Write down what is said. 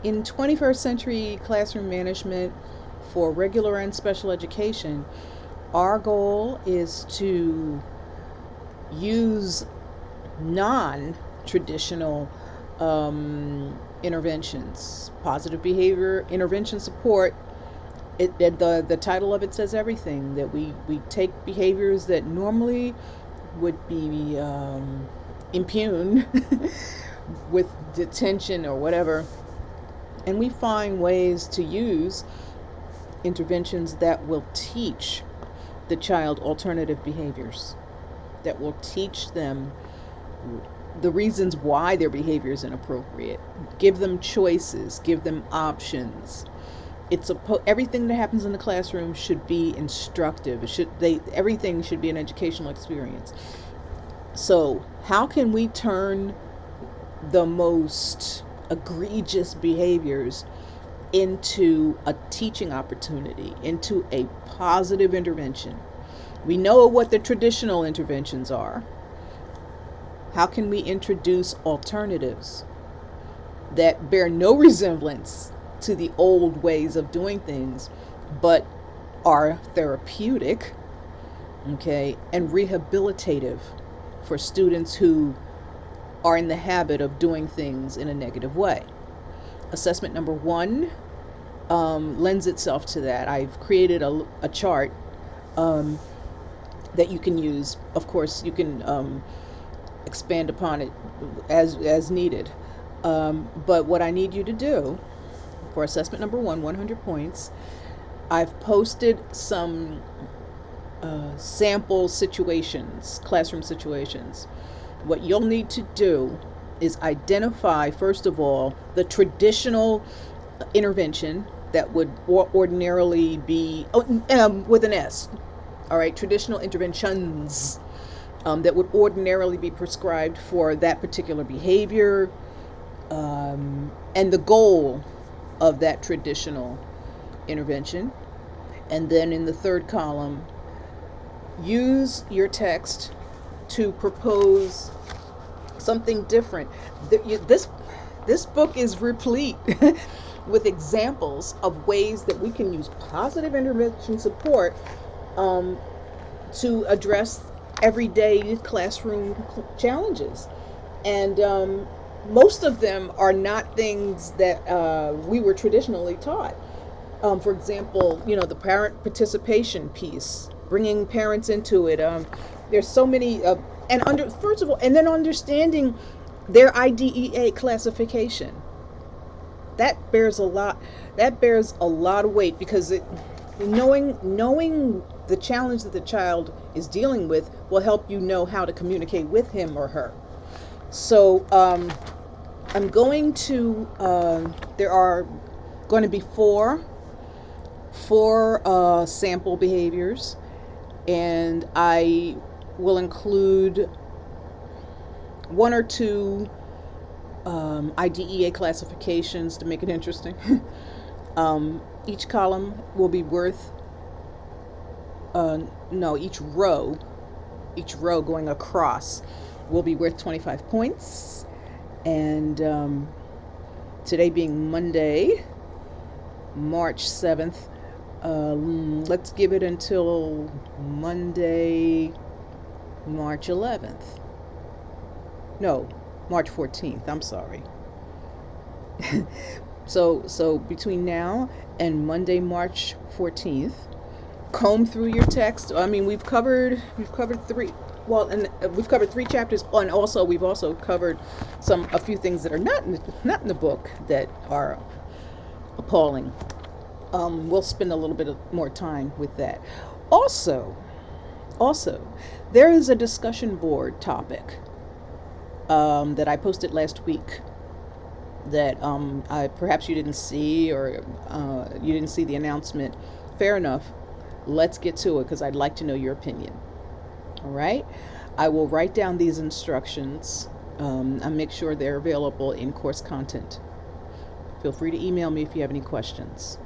In 21st century classroom management for regular and special education, our goal is to use non traditional interventions. Positive behavior intervention support. The title of it says everything, that we take behaviors that normally would be impugned with detention or whatever, and we find ways to use interventions that will teach the child alternative behaviors, that will teach them the reasons why their behavior is inappropriate, give them choices, give them options. Everything that happens in the classroom should be instructive. Everything should be an educational experience. So how can we turn the most egregious behaviors into a teaching opportunity, into a positive intervention? We know what the traditional interventions are. How can we introduce alternatives that bear no resemblance to the old ways of doing things, but are therapeutic, okay, and rehabilitative for students who are in the habit of doing things in a negative way? Assessment number 1 lends itself to that. I've created a chart that you can use. Of course, you can expand upon it as needed. But what I need you to do for assessment number 1, 100 points, I've posted some sample situations, classroom situations. What you'll need to do is identify, first of all, the traditional intervention that would ordinarily be, with an S, all right, traditional interventions that would ordinarily be prescribed for that particular behavior, and the goal of that traditional intervention. And then in the third column, use your text to propose something different. This book is replete with examples of ways that we can use positive intervention support to address everyday classroom challenges. And most of them are not things that we were traditionally taught. For example, the parent participation piece, bringing parents into it. There's so many, first of all, and then understanding their IDEA classification. That bears a lot of weight, because knowing the challenge that the child is dealing with will help you know how to communicate with him or her. So I'm going to, there are going to be four sample behaviors, and I will include 1 or 2 IDEA classifications to make it interesting. Each column will be worth, each row going across will be worth 25 points. And today being Monday, March 7th, let's give it until Monday, March 11th. No, March 14th, I'm sorry. So between now and Monday, March 14th, comb through your text. I mean, we've covered 3, and we've covered 3 chapters, and also we've also covered a few things that are not in the book that are appalling. We'll spend a little bit more time with that. Also, there is a discussion board topic that I posted last week that perhaps you didn't see, or you didn't see the announcement. Fair enough. Let's get to it, because I'd like to know your opinion. All right? I will write down these instructions and make sure they're available in course content. Feel free to email me if you have any questions.